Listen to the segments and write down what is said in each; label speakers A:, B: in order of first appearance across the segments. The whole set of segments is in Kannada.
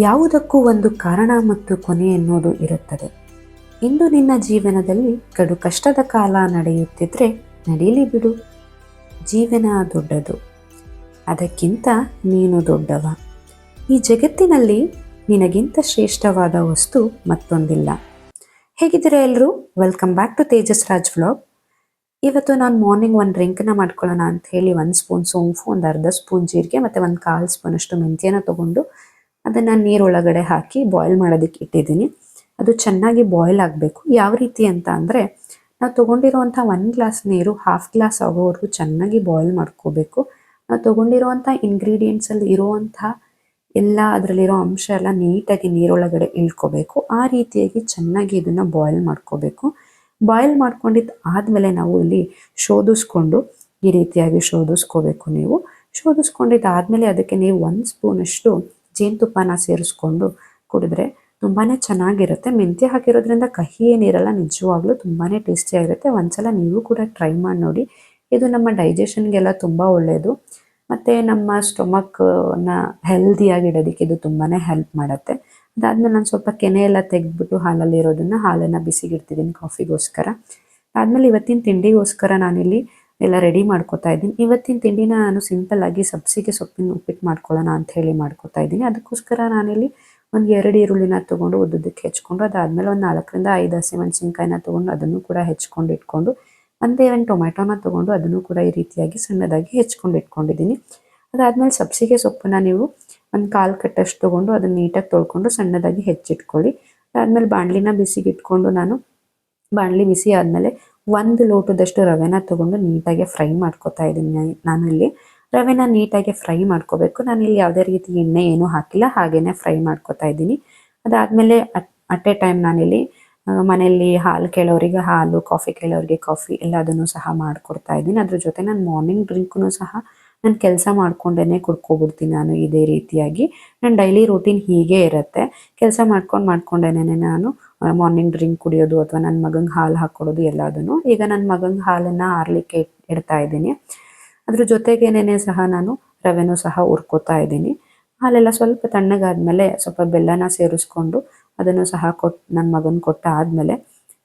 A: ಯಾವುದಕ್ಕೂ ಒಂದು ಕಾರಣ ಮತ್ತು ಕೊನೆ ಎನ್ನುವುದು ಇರುತ್ತದೆ. ಇಂದು ನಿನ್ನ ಜೀವನದಲ್ಲಿ ಕಡು ಕಷ್ಟದ ಕಾಲ ನಡೆಯುತ್ತಿದ್ರೆ ನಡೀಲಿ ಬಿಡು. ಜೀವನ ದೊಡ್ಡದು, ಅದಕ್ಕಿಂತ ನೀನು ದೊಡ್ಡವ. ಈ ಜಗತ್ತಿನಲ್ಲಿ ನಿನಗಿಂತ ಶ್ರೇಷ್ಠವಾದ ವಸ್ತು ಮತ್ತೊಂದಿಲ್ಲ. ಹೇಗಿದ್ದೀರಾ ಎಲ್ಲರೂ? Welcome back to Tejas Raj vlog. ಇವತ್ತು ನಾನು ಮಾರ್ನಿಂಗ್ ಒಂದು ಡ್ರಿಂಕ್ನ ಮಾಡ್ಕೊಳ್ಳೋಣ ಅಂತ ಹೇಳಿ 1 ಸ್ಪೂನ್ ಸೋಂಪು, ಒಂದು ಅರ್ಧ ಸ್ಪೂನ್ ಜೀರಿಗೆ ಮತ್ತು ಒಂದು 1/4 ಸ್ಪೂನಷ್ಟು ಮೆಂತ್ಯನ ತೊಗೊಂಡು ಅದನ್ನು ನೀರೊಳಗಡೆ ಹಾಕಿ ಬಾಯ್ಲ್ ಮಾಡೋದಕ್ಕೆ ಇಟ್ಟಿದ್ದೀನಿ. ಅದು ಚೆನ್ನಾಗಿ ಬಾಯ್ಲ್ ಆಗಬೇಕು. ಯಾವ ರೀತಿ ಅಂತ ಅಂದರೆ, ನಾವು ತೊಗೊಂಡಿರುವಂಥ 1 ಗ್ಲಾಸ್ ನೀರು 1/2 ಗ್ಲಾಸ್ ಆಗೋವರೆಗೂ ಚೆನ್ನಾಗಿ ಬಾಯ್ಲ್ ಮಾಡ್ಕೋಬೇಕು. ನಾವು ತೊಗೊಂಡಿರುವಂಥ ಇಂಗ್ರೀಡಿಯೆಂಟ್ಸಲ್ಲಿ ಇರುವಂಥ ಎಲ್ಲ ಅದರಲ್ಲಿರೋ ಅಂಶ ಎಲ್ಲ ನೀಟಾಗಿ ನೀರೊಳಗಡೆ ಇಳ್ಕೋಬೇಕು. ಆ ರೀತಿಯಾಗಿ ಚೆನ್ನಾಗಿ ಇದನ್ನು ಬಾಯ್ಲ್ ಮಾಡ್ಕೋಬೇಕು. ಬಾಯ್ಲ್ ಮಾಡ್ಕೊಂಡಿದ್ದು ಆದಮೇಲೆ ನಾವು ಇಲ್ಲಿ ಶೋಧಿಸ್ಕೊಂಡು ಈ ರೀತಿಯಾಗಿ ಶೋಧಿಸ್ಕೋಬೇಕು. ನೀವು ಶೋಧಿಸ್ಕೊಂಡಿದ್ದಾದಮೇಲೆ ಅದಕ್ಕೆ ನೀವು 1 ಸ್ಪೂನಷ್ಟು ಜೇನುತುಪ್ಪನ ಸೇರಿಸ್ಕೊಂಡು ಕುಡಿದ್ರೆ ತುಂಬಾ ಚೆನ್ನಾಗಿರುತ್ತೆ. ಮೆಂತ್ಯ ಹಾಕಿರೋದ್ರಿಂದ ಕಹಿ ಏನಿರಲ್ಲ, ನಿಜವಾಗ್ಲೂ ತುಂಬಾ ಟೇಸ್ಟಿಯಾಗಿರುತ್ತೆ. ಒಂದ್ಸಲ ನೀವು ಕೂಡ ಟ್ರೈ ಮಾಡಿ ನೋಡಿ. ಇದು ನಮ್ಮ ಡೈಜೆಷನ್ಗೆಲ್ಲ ತುಂಬ ಒಳ್ಳೆಯದು ಮತ್ತು ನಮ್ಮ ಸ್ಟೊಮಕ್ನ ಹೆಲ್ದಿಯಾಗಿ ಇಡೋದಕ್ಕೆ ಇದು ತುಂಬಾ ಹೆಲ್ಪ್ ಮಾಡುತ್ತೆ. ಅದಾದಮೇಲೆ ನಾನು ಸ್ವಲ್ಪ ಕೆನೆ ಎಲ್ಲ ತೆಗೆದ್ಬಿಟ್ಟು ಹಾಲನ್ನು ಬಿಸಿಗಿಡ್ತಿದ್ದೀನಿ ಕಾಫಿಗೋಸ್ಕರ. ಆದಮೇಲೆ ಇವತ್ತಿನ ತಿಂಡಿಗೋಸ್ಕರ ನಾನಿಲ್ಲಿ ಎಲ್ಲ ರೆಡಿ ಮಾಡ್ಕೋತಾ ಇದ್ದೀನಿ. ಇವತ್ತಿನ ತಿಂಡಿನ ನಾನು ಸಿಂಪಲ್ಲಾಗಿ ಸಬ್ಸಿಗೆ ಸೊಪ್ಪಿನ ಉಪ್ಪಿಟ್ಟು ಮಾಡ್ಕೊಳ್ಳೋಣ ಅಂತ ಹೇಳಿ ಮಾಡ್ಕೋತಾ ಇದ್ದೀನಿ. ಅದಕ್ಕೋಸ್ಕರ ನಾನಿಲ್ಲಿ ಒಂದು 2 ಈರುಳ್ಳಿನ ತೊಗೊಂಡು ಉದ್ದಕ್ಕೆ ಹೆಚ್ಕೊಂಡು, ಅದಾದಮೇಲೆ ಒಂದು 4ರಿಂದ 5 ಹಸಿಮೆಣಸಿನ್ಕಾಯಿನ ತೊಗೊಂಡು ಅದನ್ನು ಕೂಡ ಹೆಚ್ಕೊಂಡು ಇಟ್ಕೊಂಡು, ಒಂದೇ ಒಂದು ಟೊಮೆಟೊನ ತೊಗೊಂಡು ಅದನ್ನು ಕೂಡ ಈ ರೀತಿಯಾಗಿ ಸಣ್ಣದಾಗಿ ಹೆಚ್ಕೊಂಡು ಇಟ್ಕೊಂಡಿದ್ದೀನಿ. ಅದಾದಮೇಲೆ ಸಬ್ಸಿಗೆ ಸೊಪ್ಪನ್ನ ನೀವು ಒಂದು 1/4 ಕಟ್ಟಷ್ಟು ತೊಗೊಂಡು ಅದನ್ನು ನೀಟಾಗಿ ತೊಳ್ಕೊಂಡು ಸಣ್ಣದಾಗಿ ಹೆಚ್ಚಿಟ್ಕೊಳ್ಳಿ. ಅದಾದಮೇಲೆ ಬಾಣಲಿನ ಬಿಸಿಗೆ ಇಟ್ಕೊಂಡು ಬಾಣಲಿ ಬಿಸಿ ಆದಮೇಲೆ 1 ಲೋಟದಷ್ಟು ರವೆನ ತೊಗೊಂಡು ನೀಟಾಗಿ ಫ್ರೈ ಮಾಡ್ಕೊತಾ ಇದ್ದೀನಿ. ನಾನಿಲ್ಲಿ ರವೆನ ನೀಟಾಗಿ ಫ್ರೈ ಮಾಡ್ಕೋಬೇಕು. ನಾನಿಲ್ಲಿ ಯಾವುದೇ ರೀತಿ ಎಣ್ಣೆ ಏನೂ ಹಾಕಿಲ್ಲ, ಹಾಗೇ ಫ್ರೈ ಮಾಡ್ಕೊತಾ ಇದ್ದೀನಿ. ಅದಾದಮೇಲೆ ಅಟ್ ಎ ಟೈಮ್ ನಾನಿಲ್ಲಿ ಮನೆಯಲ್ಲಿ ಹಾಲು ಕೇಳೋರಿಗೆ ಹಾಲು, ಕಾಫಿ ಕೇಳೋರಿಗೆ ಕಾಫಿ ಎಲ್ಲದನ್ನು ಸಹ ಮಾಡಿಕೊಡ್ತಾ ಇದ್ದೀನಿ. ಅದ್ರ ಜೊತೆ ನಾನು ಮಾರ್ನಿಂಗ್ ಡ್ರಿಂಕ್ನು ಸಹ ನಾನು ಕೆಲಸ ಮಾಡ್ಕೊಂಡೇ ಕುಡ್ಕೊಬಿಡ್ತೀನಿ. ನಾನು ಇದೇ ರೀತಿಯಾಗಿ ನನ್ನ ಡೈಲಿ ರೂಟೀನ್ ಹೀಗೆ ಇರುತ್ತೆ. ಕೆಲಸ ಮಾಡ್ಕೊಂಡೇನೆ ನಾನು ಮಾರ್ನಿಂಗ್ ಡ್ರಿಂಕ್ ಕುಡಿಯೋದು ಅಥವಾ ನನ್ನ ಮಗಂಗೆ ಹಾಲು ಹಾಕ್ಕೊಡೋದು ಎಲ್ಲದನ್ನು. ಈಗ ನನ್ನ ಮಗಂಗೆ ಹಾಲನ್ನು ಆರಲಿಕ್ಕೆ ಇಡ್ತಾ ಇದ್ದೀನಿ. ಅದ್ರ ಜೊತೆಗೇನೆ ಸಹ ನಾನು ರವೆನೂ ಸಹ ಹುರ್ಕೋತಾ ಇದ್ದೀನಿ. ಹಾಲೆಲ್ಲ ಸ್ವಲ್ಪ ತಣ್ಣಗಾದ್ಮೇಲೆ ಸ್ವಲ್ಪ ಬೆಲ್ಲನ ಸೇರಿಸ್ಕೊಂಡು ಅದನ್ನು ಸಹ ನನ್ನ ಮಗನ ಆದಮೇಲೆ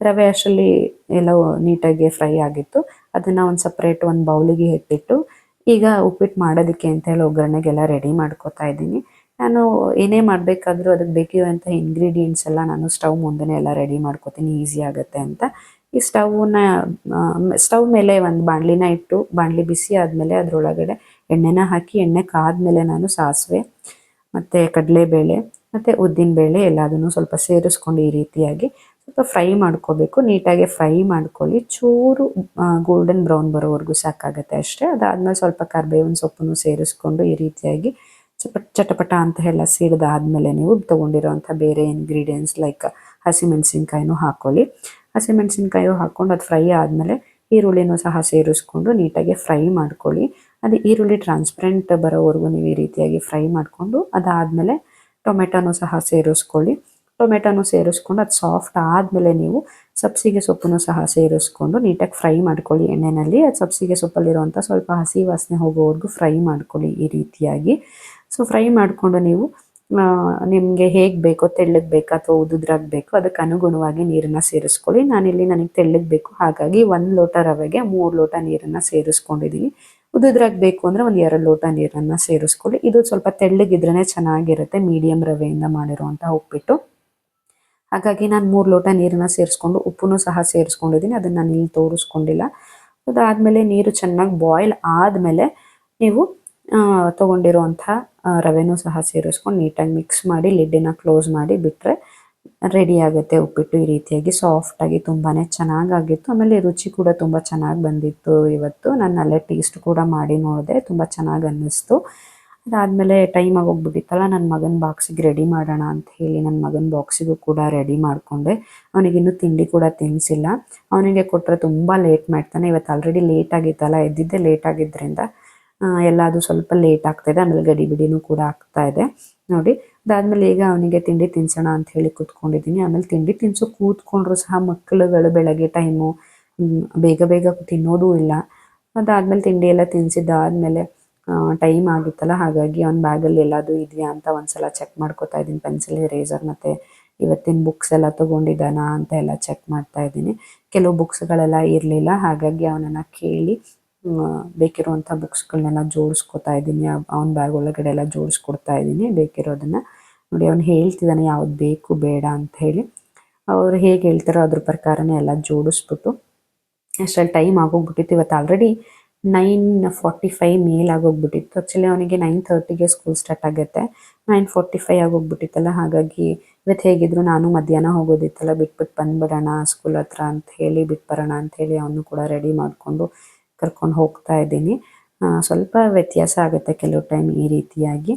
A: ರವೆ ಅಷ್ಟರಲ್ಲಿ ಎಲ್ಲ ನೀಟಾಗಿ ಫ್ರೈ ಆಗಿತ್ತು. ಅದನ್ನು ಒಂದು ಸಪ್ರೇಟ್ ಒಂದು ಬೌಲಿಗೆ ಎತ್ತಿಟ್ಟು ಈಗ ಉಪ್ಪಿಟ್ಟು ಮಾಡೋದಕ್ಕೆ ಅಂತ ಹೇಳಿ ಒಗ್ಗರಣೆಗೆಲ್ಲ ರೆಡಿ ಮಾಡ್ಕೋತಾ ಇದ್ದೀನಿ. ನಾನು ಏನೇ ಮಾಡಬೇಕಾದ್ರೂ ಅದಕ್ಕೆ ಬೇಕಿರುವಂಥ ಇಂಗ್ರೀಡಿಯೆಂಟ್ಸ್ ಎಲ್ಲ ನಾನು ಸ್ಟವ್ ಮುಂದೆನೇ ಎಲ್ಲ ರೆಡಿ ಮಾಡ್ಕೋತೀನಿ, ಈಸಿ ಆಗುತ್ತೆ ಅಂತ. ಈ ಸ್ಟವ್ ಮೇಲೆ ಒಂದು ಬಾಣಲಿನ ಇಟ್ಟು, ಬಾಣಲಿ ಬಿಸಿ ಆದಮೇಲೆ ಅದರೊಳಗಡೆ ಎಣ್ಣೆನ ಹಾಕಿ, ಎಣ್ಣೆ ಕಾದ್ಮೇಲೆ ನಾನು ಸಾಸಿವೆ ಮತ್ತು ಕಡಲೆಬೇಳೆ ಮತ್ತು ಉದ್ದಿನಬೇಳೆ ಎಲ್ಲದನ್ನು ಸ್ವಲ್ಪ ಸೇರಿಸ್ಕೊಂಡು ಈ ರೀತಿಯಾಗಿ ಸ್ವಲ್ಪ ಫ್ರೈ ಮಾಡ್ಕೋಬೇಕು. ನೀಟಾಗಿ ಫ್ರೈ ಮಾಡ್ಕೊಳ್ಳಿ. ಚೂರು ಗೋಲ್ಡನ್ ಬ್ರೌನ್ ಬರೋವರೆಗೂ ಸಾಕಾಗುತ್ತೆ ಅಷ್ಟೇ. ಅದಾದಮೇಲೆ ಸ್ವಲ್ಪ ಕರಿಬೇವಿನ ಸೊಪ್ಪನ್ನು ಸೇರಿಸ್ಕೊಂಡು ಈ ರೀತಿಯಾಗಿ ಚಟಪಟ ಅಂತ ಎಲ್ಲ ಸಿಡಿದಾದ್ಮೇಲೆ ನೀವು ತೊಗೊಂಡಿರೋವಂಥ ಬೇರೆ ಇಂಗ್ರೀಡಿಯೆಂಟ್ಸ್ ಲೈಕ್ ಹಸಿಮೆಣಸಿನ್ಕಾಯಿನೂ ಹಾಕ್ಕೊಳ್ಳಿ. ಹಸಿಮೆಣಸಿನ್ಕಾಯಿ ಹಾಕ್ಕೊಂಡು ಅದು ಫ್ರೈ ಆದಮೇಲೆ ಈರುಳ್ಳಿನೂ ಸಹ ಸೇರಿಸ್ಕೊಂಡು ನೀಟಾಗಿ ಫ್ರೈ ಮಾಡ್ಕೊಳ್ಳಿ. ಅದು ಈರುಳ್ಳಿ ಟ್ರಾನ್ಸ್ಪರೆಂಟ್ ಬರೋವರೆಗೂ ನೀವು ಈ ರೀತಿಯಾಗಿ ಫ್ರೈ ಮಾಡಿಕೊಂಡು, ಅದಾದಮೇಲೆ ಟೊಮೆಟೊನೂ ಸಹ ಸೇರಿಸ್ಕೊಳ್ಳಿ. ಟೊಮೆಟೊನೂ ಸೇರಿಸ್ಕೊಂಡು ಅದು ಸಾಫ್ಟ್ ಆದಮೇಲೆ ನೀವು ಸಬ್ಸಿಗೆ ಸೊಪ್ಪನ್ನು ಸಹ ಸೇರಿಸ್ಕೊಂಡು ನೀಟಾಗಿ ಫ್ರೈ ಮಾಡ್ಕೊಳ್ಳಿ ಎಣ್ಣೆಯಲ್ಲಿ. ಅದು ಸಬ್ಸಿಗೆ ಸೊಪ್ಪಲ್ಲಿರುವಂಥ ಸ್ವಲ್ಪ ಹಸಿ ವಾಸನೆ ಹೋಗೋವರೆಗೂ ಫ್ರೈ ಮಾಡ್ಕೊಳ್ಳಿ ಈ ರೀತಿಯಾಗಿ. ಸೊ ಫ್ರೈ ಮಾಡಿಕೊಂಡು ನೀವು ನಿಮಗೆ ಹೇಗೆ ಬೇಕೋ, ತೆಳ್ಳಗೆ ಬೇಕಾ ಅಥವಾ ಉದುದ್ರಾಗ ಬೇಕೋ ಅದಕ್ಕೆ ಅನುಗುಣವಾಗಿ ನೀರನ್ನು ಸೇರಿಸ್ಕೊಳ್ಳಿ. ನನಗೆ ತೆಳ್ಳಗೆ ಬೇಕು, ಹಾಗಾಗಿ 1 ಲೋಟ ರವೆಗೆ 3 ಲೋಟ ನೀರನ್ನು ಸೇರಿಸ್ಕೊಂಡಿದ್ದೀನಿ. ಉದುದ್ರಾಗ ಬೇಕು ಅಂದರೆ ಒಂದು 2 ಲೋಟ ನೀರನ್ನು ಸೇರಿಸ್ಕೊಳ್ಳಿ. ಇದು ಸ್ವಲ್ಪ ತೆಳ್ಳಗಿದ್ರೇ ಚೆನ್ನಾಗಿರುತ್ತೆ, ಮೀಡಿಯಮ್ ರವೆಯಿಂದ ಮಾಡಿರುವಂಥ ಉಪ್ಪಿಟ್ಟು. ಹಾಗಾಗಿ ನಾನು 3 ಲೋಟ ನೀರನ್ನು ಸೇರಿಸ್ಕೊಂಡು ಉಪ್ಪನ್ನು ಸಹ ಸೇರಿಸ್ಕೊಂಡಿದ್ದೀನಿ. ಅದನ್ನು ನಾನು ಇಲ್ಲಿ ತೋರಿಸ್ಕೊಂಡಿಲ್ಲ. ಅದಾದಮೇಲೆ ನೀರು ಚೆನ್ನಾಗಿ ಬಾಯ್ಲ್ ಆದಮೇಲೆ ನೀವು ತೊಗೊಂಡಿರುವಂಥ ರವೆನೂ ಸಹ ಸೇರಿಸ್ಕೊಂಡು ನೀಟಾಗಿ ಮಿಕ್ಸ್ ಮಾಡಿ ಲಿಡ್ಡನ್ನ ಕ್ಲೋಸ್ ಮಾಡಿ ಬಿಟ್ಟರೆ ರೆಡಿ ಆಗುತ್ತೆ ಉಪ್ಪಿಟ್ಟು. ಈ ರೀತಿಯಾಗಿ ಸಾಫ್ಟಾಗಿ ತುಂಬಾ ಚೆನ್ನಾಗಾಗಿತ್ತು. ಆಮೇಲೆ ರುಚಿ ಕೂಡ ತುಂಬ ಚೆನ್ನಾಗಿ ಬಂದಿತ್ತು. ಇವತ್ತು ನಾನು ಅಲ್ಲೇ ಟೇಸ್ಟ್ ಕೂಡ ಮಾಡಿ ನೋಡಿದೆ, ತುಂಬ ಚೆನ್ನಾಗಿ ಅನ್ನಿಸ್ತು. ಅದಾದಮೇಲೆ ಟೈಮ್ ಆಗೋಗ್ಬಿಟ್ಟಿತ್ತಲ್ಲ, ನನ್ನ ಮಗನ ಬಾಕ್ಸಿಗೆ ರೆಡಿ ಮಾಡೋಣ ಅಂತ ಹೇಳಿ ನನ್ನ ಮಗನ ಬಾಕ್ಸಿಗೂ ಕೂಡ ರೆಡಿ ಮಾಡಿಕೊಂಡೆ. ಅವನಿಗಿನ್ನೂ ತಿಂಡಿ ಕೂಡ ತಿನ್ನಿಸಿಲ್ಲ. ಅವನಿಗೆ ಕೊಟ್ಟರೆ ತುಂಬ ಲೇಟ್ ಮಾಡ್ತಾನೆ. ಇವತ್ತು ಆಲ್ರೆಡಿ ಲೇಟ್ ಆಗಿತ್ತಲ್ಲ, ಎದ್ದಿದ್ದೆ ಲೇಟ್ ಆಗಿದ್ದರಿಂದ ಎಲ್ಲ ಅದು ಸ್ವಲ್ಪ ಲೇಟ್ ಆಗ್ತಾಯಿದೆ. ಆಮೇಲೆ ಗಡಿಬಿಡಿನೂ ಕೂಡ ಆಗ್ತಾಯಿದೆ ನೋಡಿ. ಅದಾದಮೇಲೆ ಈಗ ಅವನಿಗೆ ತಿಂಡಿ ತಿನ್ಸೋಣ ಅಂತ ಹೇಳಿ ಕೂತ್ಕೊಂಡಿದ್ದೀನಿ. ಆಮೇಲೆ ತಿಂಡಿ ತಿನ್ಸೋ ಕೂತ್ಕೊಂಡ್ರು ಸಹ ಮಕ್ಕಳುಗಳು ಬೆಳಗ್ಗೆ ಟೈಮು ಬೇಗ ತಿನ್ನೋದೂ ಇಲ್ಲ. ಅದಾದಮೇಲೆ ತಿಂಡಿ ಎಲ್ಲ ತಿನ್ನಿಸಿದ್ದಾದಮೇಲೆ ಟೈಮ್ ಆಗಿತ್ತಲ್ಲ, ಹಾಗಾಗಿ ಅವ್ನ ಬ್ಯಾಗಲ್ಲಿ ಎಲ್ಲಾದರೂ ಇದೆಯಾ ಅಂತ ಒಂದ್ಸಲ ಚೆಕ್ ಮಾಡ್ಕೋತಾ ಇದ್ದೀನಿ. ಪೆನ್ಸಿಲ್, ಎರೇಸರ್ ಮತ್ತು ಇವತ್ತಿನ ಬುಕ್ಸ್ ಎಲ್ಲ ತೊಗೊಂಡಿದ್ದಾನಾ ಅಂತ ಎಲ್ಲ ಚೆಕ್ ಮಾಡ್ತಾ ಇದ್ದೀನಿ. ಕೆಲವು ಬುಕ್ಸ್ಗಳೆಲ್ಲ ಇರಲಿಲ್ಲ, ಹಾಗಾಗಿ ಅವನನ್ನು ಕೇಳಿ ಬೇಕಿರುವಂಥ ಬುಕ್ಸ್ಗಳನ್ನೆಲ್ಲ ಜೋಡಿಸ್ಕೊತಾ ಇದ್ದೀನಿ. ಅವ್ನ ಬ್ಯಾಗ್ ಒಳಗಡೆ ಎಲ್ಲ ಜೋಡಿಸ್ಕೊಡ್ತಾ ಇದ್ದೀನಿ ಬೇಕಿರೋದನ್ನು. ನೋಡಿ, ಅವ್ನು ಹೇಳ್ತಿದ್ದಾನೆ ಯಾವ್ದು ಬೇಕು ಬೇಡ ಅಂತ ಹೇಳಿ. ಅವ್ರು ಹೇಗೆ ಹೇಳ್ತಾರೋ ಅದ್ರ ಪ್ರಕಾರನೇ ಎಲ್ಲ ಜೋಡಿಸ್ಬಿಟ್ಟು ಅಷ್ಟರಲ್ಲಿ ಟೈಮ್ ಆಗೋಗ್ಬಿಟ್ಟಿತ್ತು. ಇವತ್ತು ಆಲ್ರೆಡಿ 9:45 ಮೇಲ್ ಆಗೋಗ್ಬಿಟ್ಟಿತ್ತು. ಆ್ಯಕ್ಚುಲಿ ಅವನಿಗೆ 9:30ಗೆ ಸ್ಕೂಲ್ ಸ್ಟಾರ್ಟ್ ಆಗುತ್ತೆ. 9:45 ಆಗೋಗ್ಬಿಟ್ಟಿತ್ತಲ್ಲ, ಹಾಗಾಗಿ ಇವತ್ತು ಹೇಗಿದ್ರು ನಾನು ಮಧ್ಯಾಹ್ನ ಹೋಗೋದಿತ್ತಲ್ಲ, ಬಿಟ್ಬಿಟ್ಟು ಬಂದ್ಬಿಡೋಣ ಸ್ಕೂಲ್ ಹತ್ರ ಅಂತ ಹೇಳಿ ಬಿಟ್ಬರೋಣ ಅಂಥೇಳಿ ಅವನು ಕೂಡ ರೆಡಿ ಮಾಡಿಕೊಂಡು ಕರ್ಕೊಂಡು ಹೋಗ್ತಾ ಇದ್ದೀನಿ. ಸ್ವಲ್ಪ ವ್ಯತ್ಯಾಸ ಆಗುತ್ತೆ ಕೆಲವು ಟೈಮ್ ಈ ರೀತಿಯಾಗಿ.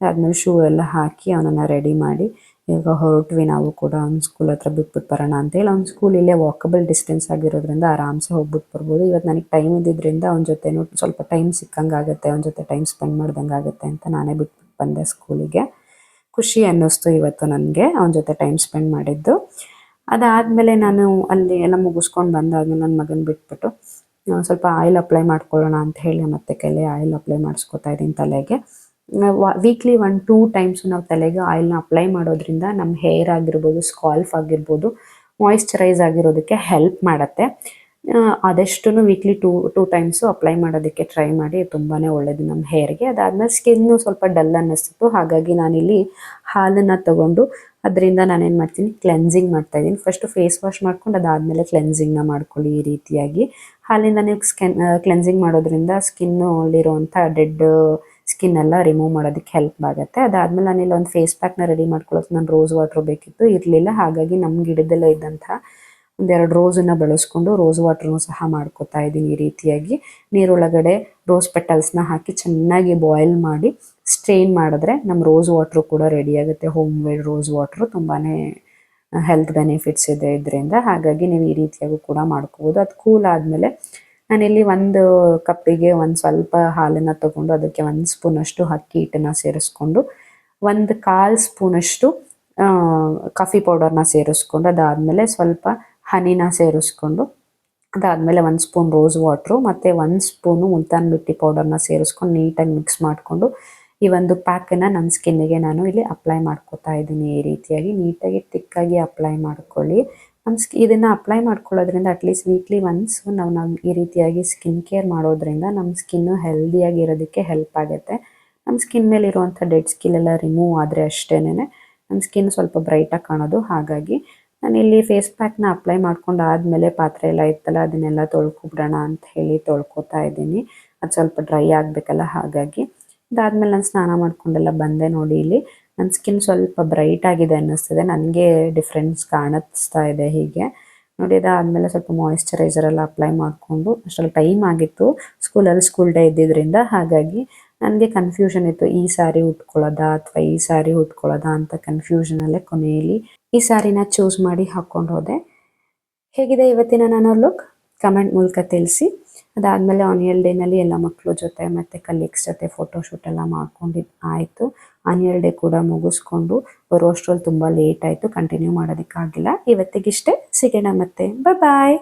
A: ಆದಮೇಲೆ ಶೂ ಎಲ್ಲ ಹಾಕಿ ಅವನನ್ನು ರೆಡಿ ಮಾಡಿ ಈಗ ಹೊರಟ್ವಿ. ನಾವು ಕೂಡ ಅವ್ನ ಸ್ಕೂಲ್ ಹತ್ರ ಬಿಟ್ಬಿಟ್ಟು ಬರೋಣ ಅಂತೇಳಿ. ಅವ್ನ ಸ್ಕೂಲ್ ಇಲ್ಲೇ ವಾಕಬಲ್ ಡಿಸ್ಟೆನ್ಸ್ ಆಗಿರೋದ್ರಿಂದ ಆರಾಮ್ಸೆ ಹೋಗ್ಬಿಟ್ಟು ಬರ್ಬೋದು. ಇವತ್ತು ನನಗೆ ಟೈಮ್ ಇದ್ದಿದ್ದರಿಂದ ಅವನ ಜೊತೆನೂ ಸ್ವಲ್ಪ ಟೈಮ್ ಸಿಕ್ಕಂಗೆ ಆಗುತ್ತೆ, ಅವನ ಜೊತೆ ಟೈಮ್ ಸ್ಪೆಂಡ್ ಮಾಡ್ದಂಗೆ ಆಗುತ್ತೆ ಅಂತ ನಾನೇ ಬಿಟ್ಬಿಟ್ಟು ಬಂದೆ ಸ್ಕೂಲಿಗೆ. ಖುಷಿ ಅನ್ನಿಸ್ತು ಇವತ್ತು ನನಗೆ ಅವನ ಜೊತೆ ಟೈಮ್ ಸ್ಪೆಂಡ್ ಮಾಡಿದ್ದು. ಅದಾದಮೇಲೆ ನಾನು ಅಲ್ಲಿ ಎಲ್ಲ ಮುಗಿಸ್ಕೊಂಡು ಬಂದಾದ್ಮೇಲೆ ನನ್ನ ಮಗನ ಬಿಟ್ಬಿಟ್ಟು ಸ್ವಲ್ಪ ಆಯಿಲ್ ಅಪ್ಲೈ ಮಾಡ್ಕೊಳ್ಳೋಣ ಅಂತ ಹೇಳಿ ಮತ್ತೆ ಕೈಲಿ ಆಯಿಲ್ ಅಪ್ಲೈ ಮಾಡಿಸ್ಕೊತಾ ಇದ್ದೀನಿ ತಲೆಗೆ. ವೀಕ್ಲಿ 1-2 ಟೈಮ್ಸು ನಾವು ತಲೆಗೆ ಆಯಿಲ್ನ ಅಪ್ಲೈ ಮಾಡೋದ್ರಿಂದ ನಮ್ಮ ಹೇರ್ ಆಗಿರ್ಬೋದು, ಸ್ಕಾಲ್ಫ್ ಆಗಿರ್ಬೋದು, ಮಾಯಿಶ್ಚರೈಸ್ ಆಗಿರೋದಕ್ಕೆ ಹೆಲ್ಪ್ ಮಾಡುತ್ತೆ. ಆದಷ್ಟು ವೀಕ್ಲಿ 2 ಟೈಮ್ಸು ಅಪ್ಲೈ ಮಾಡೋದಕ್ಕೆ ಟ್ರೈ ಮಾಡಿ, ತುಂಬಾ ಒಳ್ಳೆಯದು ನಮ್ಮ ಹೇರ್ಗೆ. ಅದಾದಮೇಲೆ ಸ್ಕಿನ್ನು ಸ್ವಲ್ಪ ಡಲ್ ಅನ್ನಿಸ್ತಿತ್ತು, ಹಾಗಾಗಿ ನಾನಿಲ್ಲಿ ಹಾಲನ್ನು ತೊಗೊಂಡು ಅದರಿಂದ ನಾನೇನು ಮಾಡ್ತೀನಿ, ಕ್ಲೆನ್ಸಿಂಗ್ ಮಾಡ್ತಾಯಿದ್ದೀನಿ. ಫಸ್ಟು ಫೇಸ್ ವಾಶ್ ಮಾಡ್ಕೊಂಡು ಅದಾದಮೇಲೆ ಕ್ಲೆನ್ಸಿಂಗ್ನ ಮಾಡ್ಕೊಳ್ಳಿ. ಈ ರೀತಿಯಾಗಿ ಹಾಲಿಂದ ನೀವು ಕ್ಲೆನ್ಸಿಂಗ್ ಮಾಡೋದ್ರಿಂದ ಸ್ಕಿನ್ನಲ್ಲಿರುವಂಥ ಡೆಡ್ ಸ್ಕಿನ್ ಎಲ್ಲ ರಿಮೂವ್ ಮಾಡೋದಕ್ಕೆ ಹೆಲ್ಪ್ ಆಗುತ್ತೆ. ಅದಾದಮೇಲೆ ನಾನಿಲ್ಲಿ ಒಂದು ಫೇಸ್ ಪ್ಯಾಕ್ನ ರೆಡಿ ಮಾಡ್ಕೊಳ್ಳೋಕೆ ನಾನು ರೋಸ್ ವಾಟ್ರ್ ಬೇಕಿತ್ತು, ಇರಲಿಲ್ಲ. ಹಾಗಾಗಿ ನಮ್ಮ ಗಿಡದಲ್ಲೇ ಇದ್ದಂಥ ಒಂದೆರಡು ರೋಸನ್ನು ಬಳಸ್ಕೊಂಡು ರೋಸ್ ವಾಟ್ರನ್ನು ಸಹ ಮಾಡ್ಕೊತಾ ಇದ್ದೀನಿ. ಈ ರೀತಿಯಾಗಿ ನೀರೊಳಗಡೆ ರೋಸ್ ಪೆಟಲ್ಸ್ನ ಹಾಕಿ ಚೆನ್ನಾಗಿ ಬಾಯ್ಲ್ ಮಾಡಿ ಸ್ಟ್ರೈನ್ ಮಾಡಿದ್ರೆ ನಮ್ಮ ರೋಸ್ ವಾಟ್ರು ಕೂಡ ರೆಡಿ ಆಗುತ್ತೆ. ಹೋಮ್ ಮೇಡ್ ರೋಸ್ ವಾಟ್ರು ತುಂಬಾ ಹೆಲ್ತ್ ಬೆನಿಫಿಟ್ಸ್ ಇದೆ ಇದರಿಂದ. ಹಾಗಾಗಿ ನೀವು ಈ ರೀತಿಯಾಗೂ ಕೂಡ ಮಾಡ್ಕೋಬೋದು. ಅದು ಕೂಲ್ ಆದಮೇಲೆ ನಾನಿಲ್ಲಿ ಒಂದು ಕಪ್ಪಿಗೆ ಒಂದು ಸ್ವಲ್ಪ ಹಾಲನ್ನು ತೊಗೊಂಡು ಅದಕ್ಕೆ 1 ಸ್ಪೂನಷ್ಟು ಅಕ್ಕಿ ಹಿಟ್ಟನ್ನು ಸೇರಿಸ್ಕೊಂಡು 1/4 ಸ್ಪೂನಷ್ಟು ಕಾಫಿ ಪೌಡರ್ನ ಸೇರಿಸ್ಕೊಂಡು ಅದಾದಮೇಲೆ ಸ್ವಲ್ಪ ಹನಿನ ಸೇರಿಸ್ಕೊಂಡು ಅದಾದಮೇಲೆ 1 ಸ್ಪೂನ್ ರೋಸ್ ವಾಟ್ರು ಮತ್ತು 1 ಸ್ಪೂನು ಮುಲ್ತಾನ್ ಮಿಟ್ಟಿ ಪೌಡರ್ನ ಸೇರಿಸ್ಕೊಂಡು ನೀಟಾಗಿ ಮಿಕ್ಸ್ ಮಾಡಿಕೊಂಡು ಈ ಒಂದು ಪ್ಯಾಕನ್ನು ನನ್ನ ಸ್ಕಿನ್ನಿಗೆ ನಾನು ಇಲ್ಲಿ ಅಪ್ಲೈ ಮಾಡ್ಕೊತಾ ಇದ್ದೀನಿ. ಈ ರೀತಿಯಾಗಿ ನೀಟಾಗಿ ತಿಕ್ಕಾಗಿ ಅಪ್ಲೈ ಮಾಡ್ಕೊಳ್ಳಿ. ಇದನ್ನು ಅಪ್ಲೈ ಮಾಡ್ಕೊಳ್ಳೋದ್ರಿಂದ ಅಟ್ಲೀಸ್ಟ್ ವೀಕ್ಲಿ ಒನ್ಸ್ ನಾವು ಈ ರೀತಿಯಾಗಿ ಸ್ಕಿನ್ ಕೇರ್ ಮಾಡೋದ್ರಿಂದ ನಮ್ಮ ಸ್ಕಿನ್ನು ಹೆಲ್ದಿಯಾಗಿರೋದಕ್ಕೆ ಹೆಲ್ಪ್ ಆಗುತ್ತೆ. ನಮ್ಮ ಸ್ಕಿನ್ ಮೇಲಿರುವಂಥ ಡೆಡ್ ಸ್ಕಿನ್ ಎಲ್ಲ ರಿಮೂವ್ ಆದರೆ ಅಷ್ಟೇ ನಮ್ಮ ಸ್ಕಿನ್ ಸ್ವಲ್ಪ ಬ್ರೈಟಾಗಿ ಕಾಣೋದು. ಹಾಗಾಗಿ ನಾನಿಲ್ಲಿ ಫೇಸ್ ಪ್ಯಾಕ್ನ ಅಪ್ಲೈ ಮಾಡ್ಕೊಂಡು ಆದಮೇಲೆ ಪಾತ್ರೆ ಎಲ್ಲ ಇತ್ತಲ್ಲ ಅದನ್ನೆಲ್ಲ ತೊಳ್ಕೊಬಿಡೋಣ ಅಂತ ಹೇಳಿ ತೊಳ್ಕೊತಾ ಇದ್ದೀನಿ. ಅದು ಸ್ವಲ್ಪ ಡ್ರೈ ಆಗಬೇಕಲ್ಲ, ಹಾಗಾಗಿ. ಅದಾದಮೇಲೆ ನಾನು ಸ್ನಾನ ಮಾಡ್ಕೊಂಡೆಲ್ಲ ಬಂದೆ. ನೋಡಿ, ಇಲ್ಲಿ ನನ್ನ ಸ್ಕಿನ್ ಸ್ವಲ್ಪ ಬ್ರೈಟ್ ಆಗಿದೆ ಅನ್ನಿಸ್ತದೆ, ನನಗೆ ಡಿಫ್ರೆನ್ಸ್ ಕಾಣಿಸ್ತಾ ಇದೆ. ಹೀಗೆ ನೋಡಿ, ಅದಾದಮೇಲೆ ಸ್ವಲ್ಪ ಮಾಯಿಶ್ಚರೈಸರೆಲ್ಲ ಅಪ್ಲೈ ಮಾಡಿಕೊಂಡು ಅಷ್ಟರಲ್ಲಿ ಟೈಮ್ ಆಗಿತ್ತು. ಸ್ಕೂಲ್ ಡೇ ಇದ್ದಿದ್ದರಿಂದ ಹಾಗಾಗಿ ನನಗೆ ಕನ್ಫ್ಯೂಷನ್ ಇತ್ತು, ಈ ಸ್ಯಾರಿ ಉಟ್ಕೊಳ್ಳೋದಾ ಅಥವಾ ಈ ಸ್ಯಾರಿ ಉಟ್ಕೊಳ್ಳೋದಾ ಅಂತ ಕನ್ಫ್ಯೂಷನಲ್ಲೇ ಕೊನೆಯಲ್ಲಿ ಈ ಸ್ಯಾರಿನ ಚೂಸ್ ಮಾಡಿ ಹಾಕ್ಕೊಂಡು ಹೋದೆ. ಹೇಗಿದೆ ಇವತ್ತಿನ ನನ್ನ ಲುಕ್? ಕಮೆಂಟ್ ಮೂಲಕ ತಿಳಿಸಿ. ಅದಾದಮೇಲೆ ಆನ್ಯುವಲ್ ಡೇನಲ್ಲಿ ಎಲ್ಲ ಮಕ್ಕಳ ಜೊತೆ ಮತ್ತು ಕಲೀಗ್ಸ್ ಜೊತೆ ಫೋಟೋಶೂಟ್ ಎಲ್ಲ ಮಾಡ್ಕೊಂಡಿದ್ದು ಆಯಿತು. ಆನ್ಯುವಲ್ ಡೇ ಕೂಡ ಮುಗಿಸ್ಕೊಂಡು ಬರೋ ಅಷ್ಟರಲ್ಲಿ ತುಂಬ ಲೇಟ್ ಆಯಿತು, ಕಂಟಿನ್ಯೂ ಮಾಡೋದಕ್ಕಾಗಿಲ್ಲ. ಇವತ್ತಿಗಿಷ್ಟೇ, ಸಿಗೋಣ ಮತ್ತೆ, ಬಾಯ್.